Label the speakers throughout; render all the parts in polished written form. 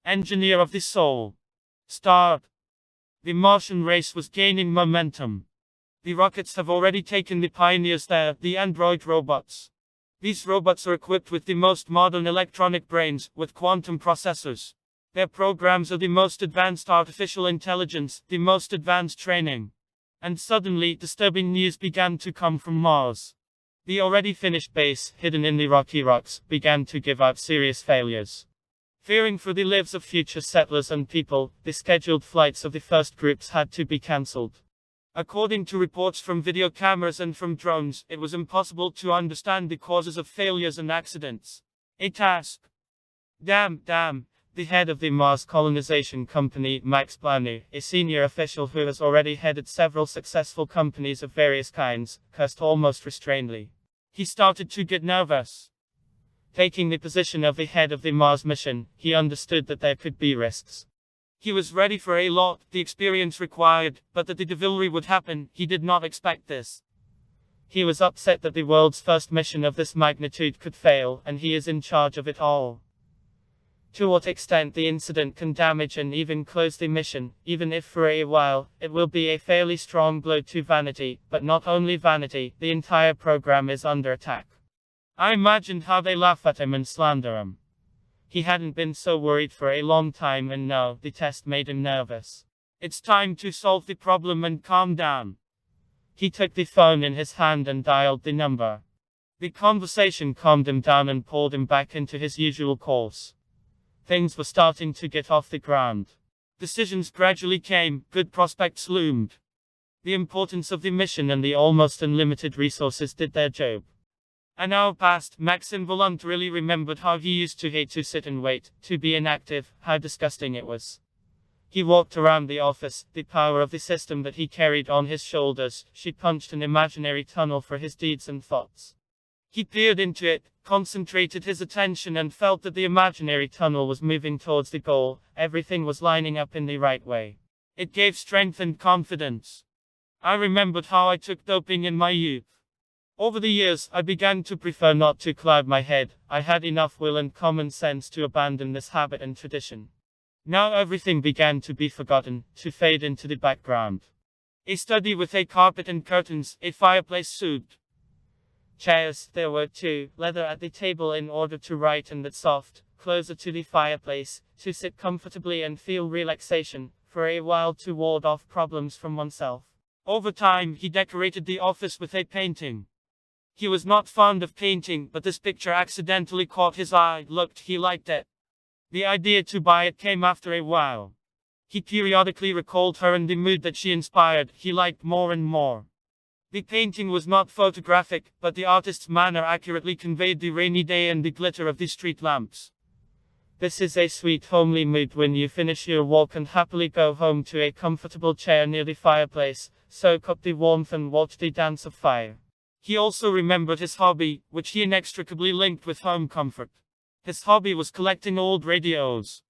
Speaker 1: Engineer of the soul. Start. The Martian race was gaining momentum. The rockets have already taken the pioneers there, the android robots. These robots are equipped with the most modern electronic brains, with quantum processors. Their programs are the most advanced artificial intelligence, the most advanced training. And suddenly, disturbing news began to come from Mars. The already finished base, hidden in the rocky rocks, began to give out serious failures. Fearing for the lives of future settlers and people, the scheduled flights of the first groups had to be cancelled. According to reports from video cameras and from drones, it was impossible to understand the causes of failures and accidents. A task. Damn. The head of the Mars colonization company, Max Planck, a senior official who has already headed several successful companies of various kinds, cursed almost restrainedly. He started to get nervous. Taking the position of the head of the Mars mission, he understood that there could be risks. He was ready for a lot, the experience required, but that the devilry would happen, he did not expect this. He was upset that the world's first mission of this magnitude could fail, and he is in charge of it all. To what extent the incident can damage and even close the mission, even if for a while, it will be a fairly strong blow to vanity, but not only vanity, the entire program is under attack. I imagined how they laugh at him and slander him. He hadn't been so worried for a long time, and now, the test made him nervous. It's time to solve the problem and calm down. He took the phone in his hand and dialed the number. The conversation calmed him down and pulled him back into his usual course. Things were starting to get off the ground. Decisions gradually came, good prospects loomed. The importance of the mission and the almost unlimited resources did their job. An hour passed. Max involuntarily remembered how he used to hate to sit and wait, to be inactive, how disgusting it was. He walked around the office, the power of the system that he carried on his shoulders. She punched an imaginary tunnel for his deeds and thoughts. He peered into it, concentrated his attention, and felt that the imaginary tunnel was moving towards the goal. Everything was lining up in the right way. It gave strength and confidence. I remembered how I took doping in my youth. Over the years, I began to prefer not to cloud my head. I had enough will and common sense to abandon this habit and tradition. Now everything began to be forgotten, to fade into the background. A study with a carpet and curtains, a fireplace suit. Chairs, there were two, leather at the table in order to write, and that soft, closer to the fireplace, to sit comfortably and feel relaxation, for a while to ward off problems from oneself. Over time, he decorated the office with a painting. He was not fond of painting, but this picture accidentally caught his eye. He liked it. The idea to buy it came after a while. He periodically recalled her and the mood that she inspired. He liked more and more. The painting was not photographic, but the artist's manner accurately conveyed the rainy day and the glitter of the street lamps. This is a sweet homely mood when you finish your walk and happily go home to a comfortable chair near the fireplace, soak up the warmth and watch the dance of fire. He also remembered his hobby, which he inextricably linked with home comfort. His hobby was collecting old radios.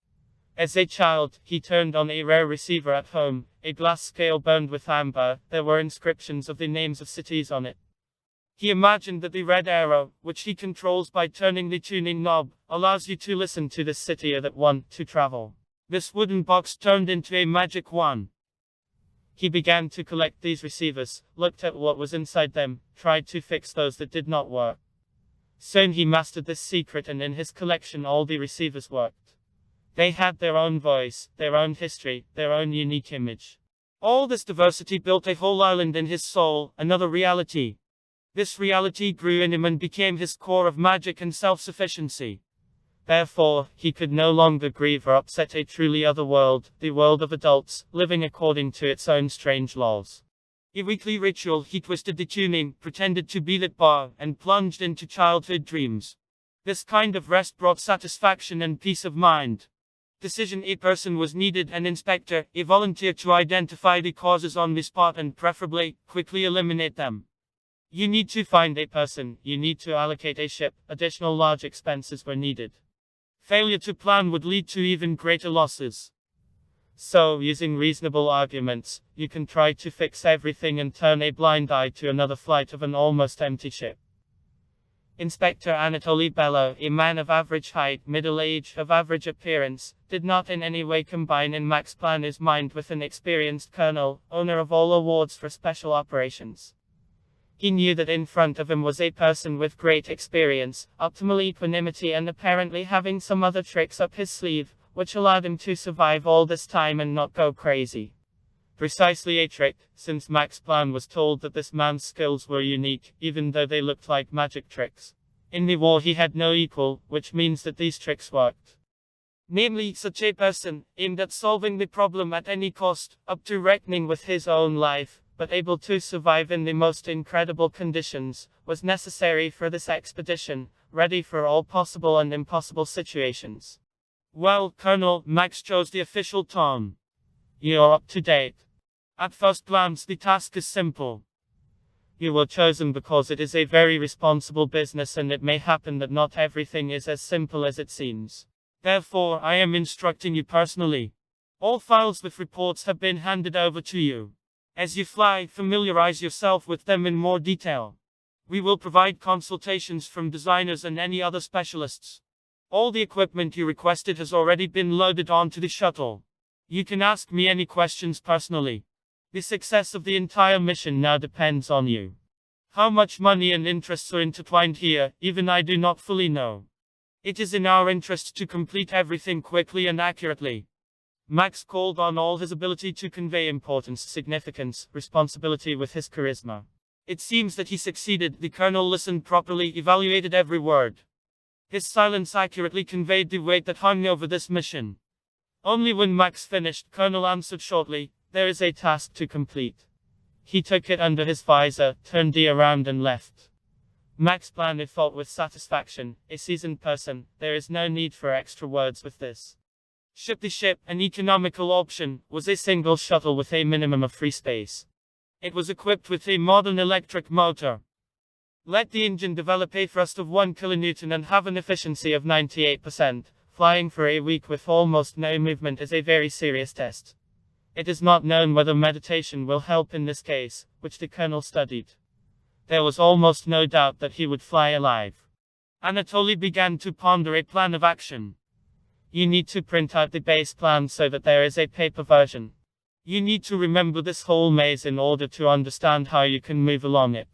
Speaker 1: As a child, he turned on a rare receiver at home, a glass scale burned with amber. There were inscriptions of the names of cities on it. He imagined that the red arrow, which he controls by turning the tuning knob, allows you to listen to this city or that one, to travel. This wooden box turned into a magic one. He began to collect these receivers, looked at what was inside them, tried to fix those that did not work. Soon he mastered this secret, and in his collection all the receivers worked. They had their own voice, their own history, their own unique image. All this diversity built a whole island in his soul, another reality. This reality grew in him and became his core of magic and self-sufficiency. Therefore, he could no longer grieve or upset a truly other world, the world of adults, living according to its own strange laws. A weekly ritual, he twisted the tuning, pretended to be lit bar, and plunged into childhood dreams. This kind of rest brought satisfaction and peace of mind. Decision: a person was needed, an inspector, a volunteer to identify the causes on the spot and preferably, quickly eliminate them. You need to find a person, you need to allocate a ship, additional large expenses were needed. Failure to plan would lead to even greater losses. So, using reasonable arguments, you can try to fix everything and turn a blind eye to another flight of an almost empty ship. Inspector Anatoly Bello, a man of average height, middle age, of average appearance, did not in any way combine in Max Planner's mind with an experienced colonel, owner of all awards for special operations. He knew that in front of him was a person with great experience, optimal equanimity, and apparently having some other tricks up his sleeve, which allowed him to survive all this time and not go crazy. Precisely a trick, since Max Planck was told that this man's skills were unique, even though they looked like magic tricks. In the war he had no equal, which means that these tricks worked. Namely, such a person, aimed at solving the problem at any cost, up to reckoning with his own life, but able to survive in the most incredible conditions, was necessary for this expedition, ready for all possible and impossible situations. Well, Colonel, Max chose the official tone. You're up to date. At first glance, the task is simple. You were chosen because it is a very responsible business, and it may happen that not everything is as simple as it seems. Therefore, I am instructing you personally. All files with reports have been handed over to you. As you fly, familiarize yourself with them in more detail. We will provide consultations from designers and any other specialists. All the equipment you requested has already been loaded onto the shuttle. You can ask me any questions personally. The success of the entire mission now depends on you. How much money and interests are intertwined here, even I do not fully know. It is in our interest to complete everything quickly and accurately. Max called on all his ability to convey importance, significance, responsibility with his charisma. It seems that he succeeded. The colonel listened properly, evaluated every word. His silence accurately conveyed the weight that hung over this mission. Only when Max finished, Colonel answered shortly, "There is a task to complete." He took it under his visor, turned it around and left. Max Planner thought with satisfaction, a seasoned person, there is no need for extra words with this. Ship the ship, an economical option, was a single shuttle with a minimum of free space. It was equipped with a modern electric motor. Let the engine develop a thrust of 1 kN and have an efficiency of 98%. Flying for a week with almost no movement is a very serious test. It is not known whether meditation will help in this case, which the colonel studied. There was almost no doubt that he would fly alive. Anatoly began to ponder a plan of action. You need to print out the base plan so that there is a paper version. You need to remember this whole maze in order to understand how you can move along it.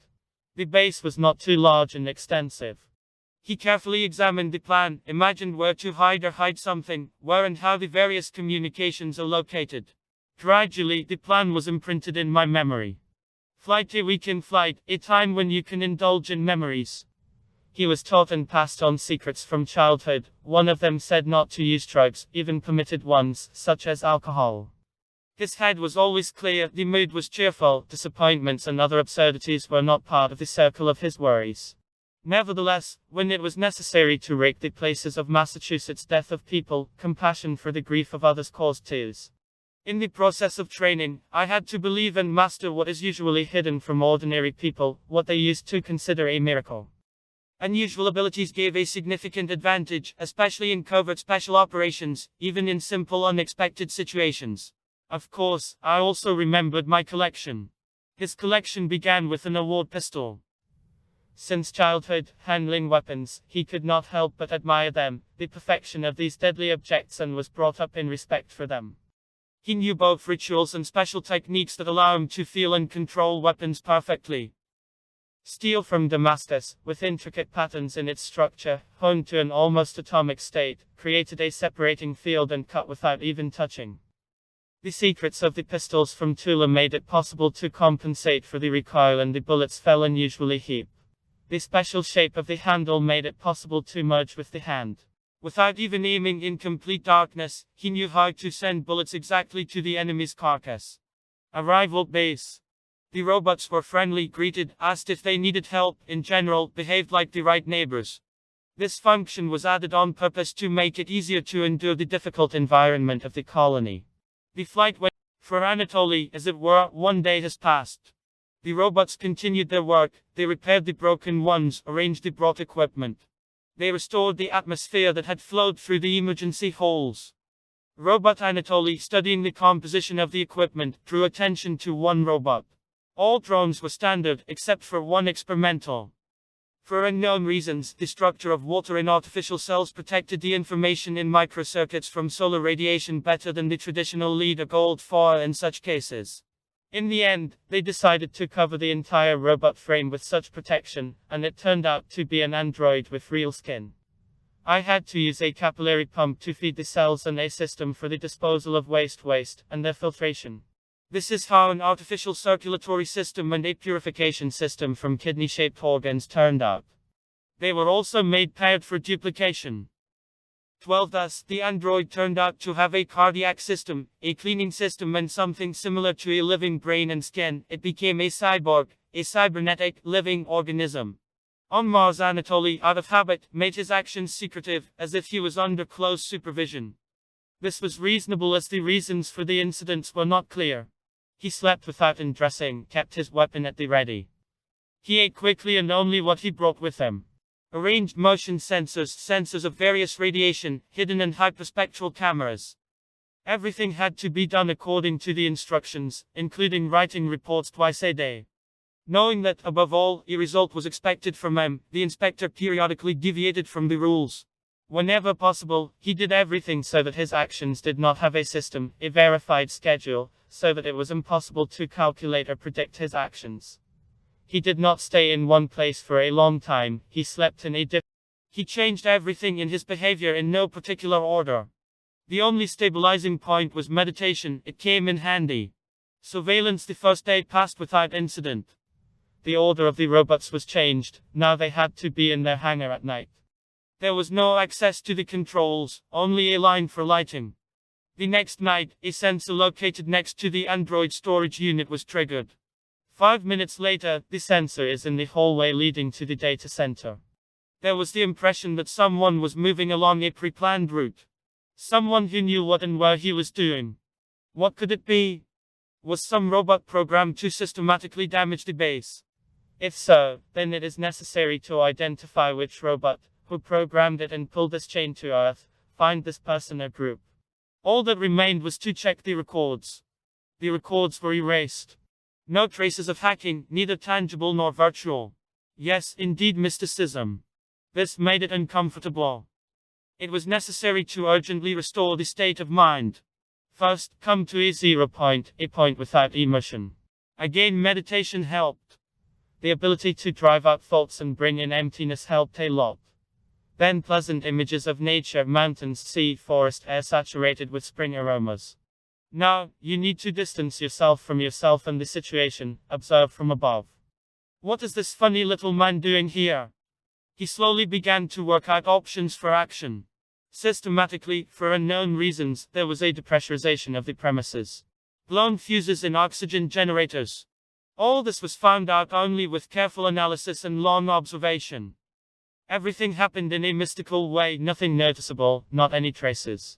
Speaker 1: The base was not too large and extensive. He carefully examined the plan, imagined where to hide or hide something, where and how the various communications are located. Gradually, the plan was imprinted in my memory. Flight a week in flight, a time when you can indulge in memories. He was taught and passed on secrets from childhood. One of them said not to use drugs, even permitted ones, such as alcohol. His head was always clear, the mood was cheerful, disappointments and other absurdities were not part of the circle of his worries. Nevertheless, when it was necessary to rake the places of Massachusetts' death of people, compassion for the grief of others caused tears. In the process of training, I had to believe and master what is usually hidden from ordinary people, what they used to consider a miracle. Unusual abilities gave a significant advantage, especially in covert special operations, even in simple unexpected situations. Of course, I also remembered my collection. His collection began with an award pistol. Since childhood, handling weapons, he could not help but admire them, the perfection of these deadly objects, and was brought up in respect for them. He knew both rituals and special techniques that allow him to feel and control weapons perfectly. Steel from Damascus, with intricate patterns in its structure, honed to an almost atomic state, created a separating field and cut without even touching. The secrets of the pistols from Tula made it possible to compensate for the recoil, and the bullets fell unusually deep. The special shape of the handle made it possible to merge with the hand. Without even aiming in complete darkness, he knew how to send bullets exactly to the enemy's carcass. Arrival base. The robots were friendly, greeted, asked if they needed help, in general, behaved like the right neighbors. This function was added on purpose to make it easier to endure the difficult environment of the colony. The flight went. For Anatoly, as it were, one day has passed. The robots continued their work, they repaired the broken ones, arranged the brought equipment. They restored the atmosphere that had flowed through the emergency holes. Robot Anatoly, studying the composition of the equipment, drew attention to one robot. All drones were standard, except for one experimental. For unknown reasons, the structure of water in artificial cells protected the information in microcircuits from solar radiation better than the traditional lead or gold foil in such cases. In the end, they decided to cover the entire robot frame with such protection, and it turned out to be an android with real skin. I had to use a capillary pump to feed the cells and a system for the disposal of waste and their filtration. This is how an artificial circulatory system and a purification system from kidney-shaped organs turned out. They were also made paired for duplication. 12. Thus, the android turned out to have a cardiac system, a cleaning system and something similar to a living brain and skin. It became a cyborg, a cybernetic, living organism. On Mars, Anatoly, out of habit, made his actions secretive, as if he was under close supervision. This was reasonable as the reasons for the incidents were not clear. He slept without undressing, kept his weapon at the ready. He ate quickly and only what he brought with him. Arranged motion sensors of various radiation, hidden and hyperspectral cameras. Everything had to be done according to the instructions, including writing reports twice a day. Knowing that, above all, a result was expected from him, the inspector periodically deviated from the rules. Whenever possible, he did everything so that his actions did not have a system, a verified schedule, so that it was impossible to calculate or predict his actions. He did not stay in one place for a long time, he slept in a He changed everything in his behavior in no particular order. The only stabilizing point was meditation, it came in handy. Surveillance the first day passed without incident. The order of the robots was changed, now they had to be in their hangar at night. There was no access to the controls, only a line for lighting. The next night, a sensor located next to the android storage unit was triggered. 5 minutes later, the sensor is in the hallway leading to the data center. There was the impression that someone was moving along a pre-planned route. Someone who knew what and where he was doing. What could it be? Was some robot programmed to systematically damage the base? If so, then it is necessary to identify which robot, who programmed it and pulled this chain to Earth, find this person or group. All that remained was to check the records. The records were erased. No traces of hacking, neither tangible nor virtual. Yes, indeed, mysticism. This made it uncomfortable. It was necessary to urgently restore the state of mind. First, come to a 0 point, a point without emotion. Again, meditation helped. The ability to drive out thoughts and bring in emptiness helped a lot. Then pleasant images of nature, mountains, sea, forest, air saturated with spring aromas. Now, you need to distance yourself from yourself and the situation, observe from above. What is this funny little man doing here? He slowly began to work out options for action. Systematically, for unknown reasons, there was a depressurization of the premises. Blown fuses in oxygen generators. All this was found out only with careful analysis and long observation. Everything happened in a mystical way, nothing noticeable, not any traces.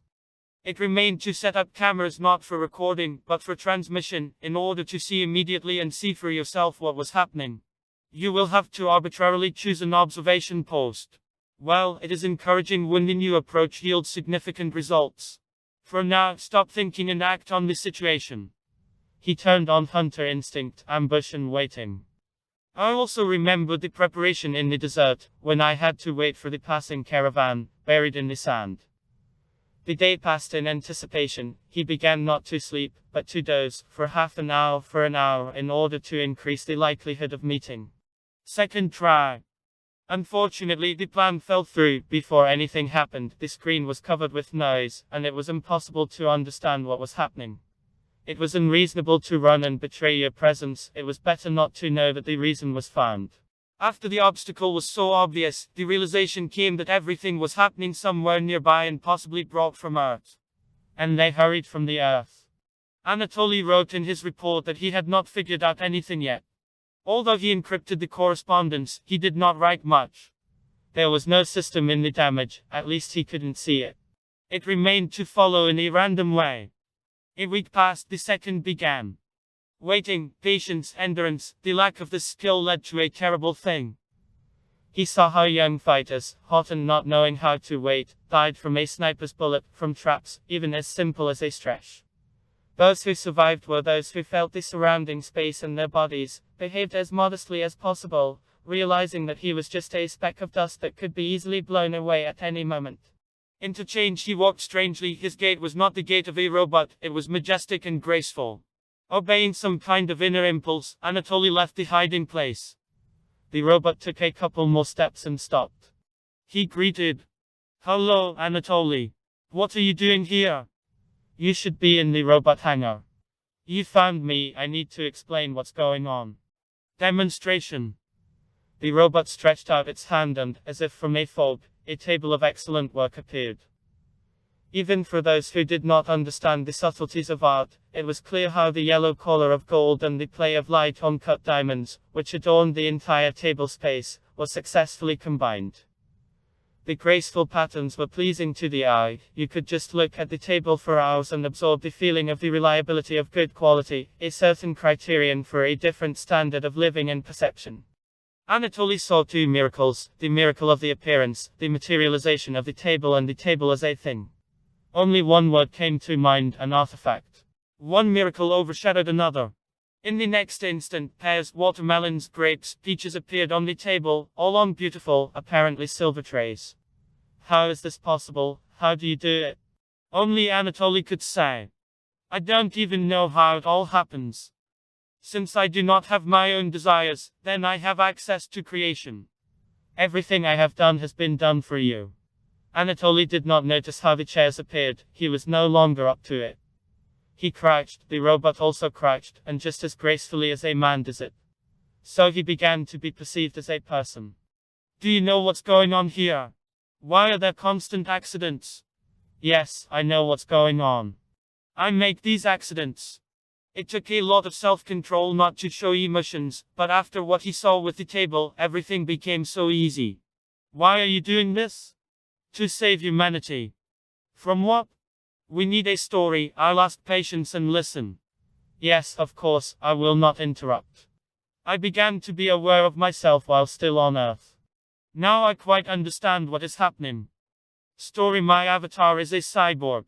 Speaker 1: It remained to set up cameras not for recording, but for transmission, in order to see immediately and see for yourself what was happening. You will have to arbitrarily choose an observation post. Well, it is encouraging when the new approach yields significant results. For now, stop thinking and act on the situation. He turned on hunter instinct, ambush and waiting. I also remembered the preparation in the desert, when I had to wait for the passing caravan, buried in the sand. The day passed in anticipation. He began not to sleep, but to doze, for half an hour, in order to increase the likelihood of meeting. Second try. Unfortunately, the plan fell through. Before anything happened, the screen was covered with noise, and it was impossible to understand what was happening. It was unreasonable to run and betray your presence, it was better not to know that the reason was found. After the obstacle was so obvious, the realization came that everything was happening somewhere nearby and possibly brought from Earth. And they hurried from the Earth. Anatoly wrote in his report that he had not figured out anything yet. Although he encrypted the correspondence, he did not write much. There was no system in the damage, at least he couldn't see it. It remained to follow in a random way. A week passed, the second began. Waiting, patience, endurance, the lack of this skill led to a terrible thing. He saw how young fighters, hot and not knowing how to wait, died from a sniper's bullet, from traps, even as simple as a stretch. Those who survived were those who felt the surrounding space and their bodies, behaved as modestly as possible,
Speaker 2: realizing that he was just a speck of dust that could be easily blown away at any moment.
Speaker 1: Interchange, he walked strangely. His gait was not the gait of a robot, it was majestic and graceful. Obeying some kind of inner impulse, Anatoly left the hiding place. The robot took a couple more steps and stopped. He greeted. Hello, Anatoly. What are you doing here? You should be in the robot hangar. You found me, I need to explain what's going on. Demonstration. The robot stretched out its hand and, as if from a fog, a table of excellent work appeared. Even for those who did not understand the subtleties of art, it was clear how the yellow color of gold and the play of light on cut diamonds, which adorned the entire table space, was successfully combined. The graceful patterns were pleasing to the eye. You could just look at the table for hours and absorb the feeling of the reliability of good quality, a certain criterion for a different standard of living and perception. Anatoly saw two miracles, the miracle of the appearance, the materialization of the table, and the table as a thing. Only one word came to mind, an artifact. One miracle overshadowed another. In the next instant, pears, watermelons, grapes, peaches appeared on the table, all on beautiful, apparently silver trays. How is this possible? How do you do it? Only Anatoly could say. I don't even know how it all happens. Since I do not have my own desires, then I have access to creation. Everything I have done has been done for you. Anatoly did not notice how the chairs appeared, he was no longer up to it. He crouched, the robot also crouched, and just as gracefully as a man does it. So he began to be perceived as a person. Do you know what's going on here? Why are there constant accidents? Yes, I know what's going on. I make these accidents. It took a lot of self-control not to show emotions, but after what he saw with the table, everything became so easy. Why are you doing this? To save humanity. From what? We need a story. I'll ask patience and listen. Yes, of course, I will not interrupt. I began to be aware of myself while still on Earth. Now I quite understand what is happening. Story: my avatar is a cyborg.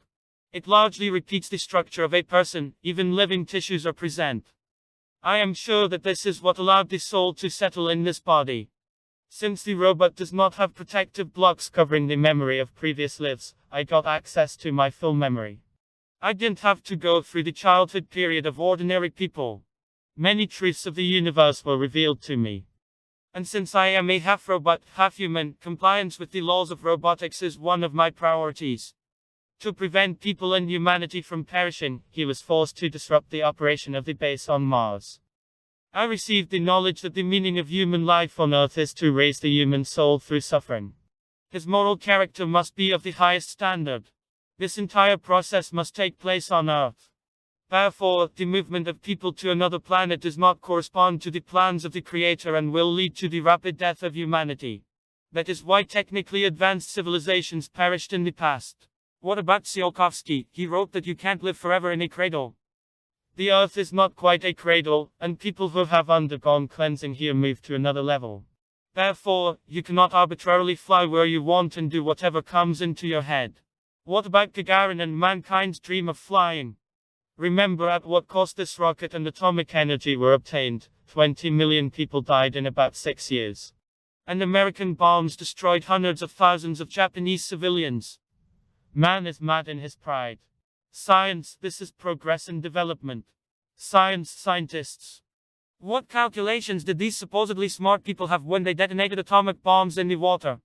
Speaker 1: It largely repeats the structure of a person, even living tissues are present. I am sure that this is what allowed the soul to settle in this body. Since the robot does not have protective blocks covering the memory of previous lives, I got access to my full memory. I didn't have to go through the childhood period of ordinary people. Many truths of the universe were revealed to me. And since I am a half-robot, half-human, compliance with the laws of robotics is one of my priorities. To prevent people and humanity from perishing, he was forced to disrupt the operation of the base on Mars. I received the knowledge that the meaning of human life on Earth is to raise the human soul through suffering. His moral character must be of the highest standard. This entire process must take place on Earth. Therefore, the movement of people to another planet does not correspond to the plans of the Creator and will lead to the rapid death of humanity. That is why technically advanced civilizations perished in the past. What about Tsiolkovsky? He wrote that you can't live forever in a cradle. The Earth is not quite a cradle, and people who have undergone cleansing here move to another level. Therefore, you cannot arbitrarily fly where you want and do whatever comes into your head. What about Gagarin and mankind's dream of flying? Remember at what cost this rocket and atomic energy were obtained. 20 million people died in about 6 years. And American bombs destroyed hundreds of thousands of Japanese civilians. Man is mad in his pride. Science, this is progress and development. Science, scientists. What calculations did these supposedly smart people have when they detonated atomic bombs in the water?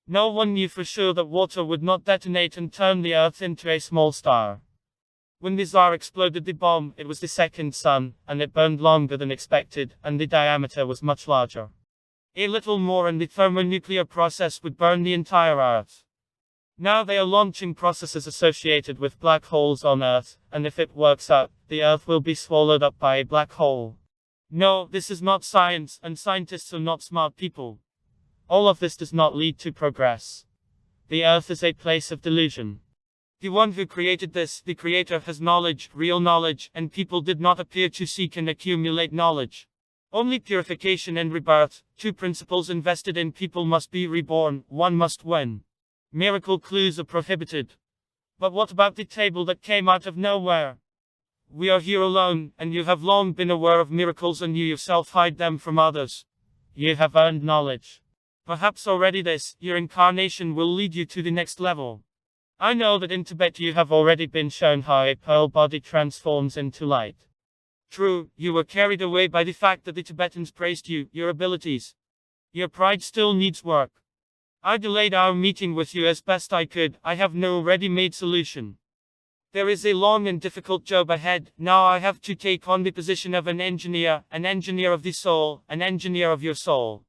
Speaker 1: No one knew for sure that water would not detonate and turn the Earth into a small star. When the Tsar exploded the bomb, it was the second sun, and it burned longer than expected, and the diameter was much larger. A little more and the thermonuclear process would burn the entire Earth. Now they are launching processes associated with black holes on Earth, and if it works out, the Earth will be swallowed up by a black hole. No, this is not science, and scientists are not smart people. All of this does not lead to progress. The Earth is a place of delusion. The one who created this, the Creator, has knowledge, real knowledge, and people did not appear to seek and accumulate knowledge. Only purification and rebirth, two principles invested in people must be reborn, one must win. Miracle clues are prohibited. But what about the table that came out of nowhere? We are here alone, and you have long been aware of miracles and you yourself hide them from others. You have earned knowledge. Perhaps already your incarnation will lead you to the next level. I know that in Tibet you have already been shown how a pearl body transforms into light. True, you were carried away by the fact that the Tibetans praised you, your abilities. Your pride still needs work. I delayed our meeting with you as best I could. I have no ready-made solution. There is a long and difficult job ahead. Now I have to take on the position of an engineer of the soul, an engineer of your soul.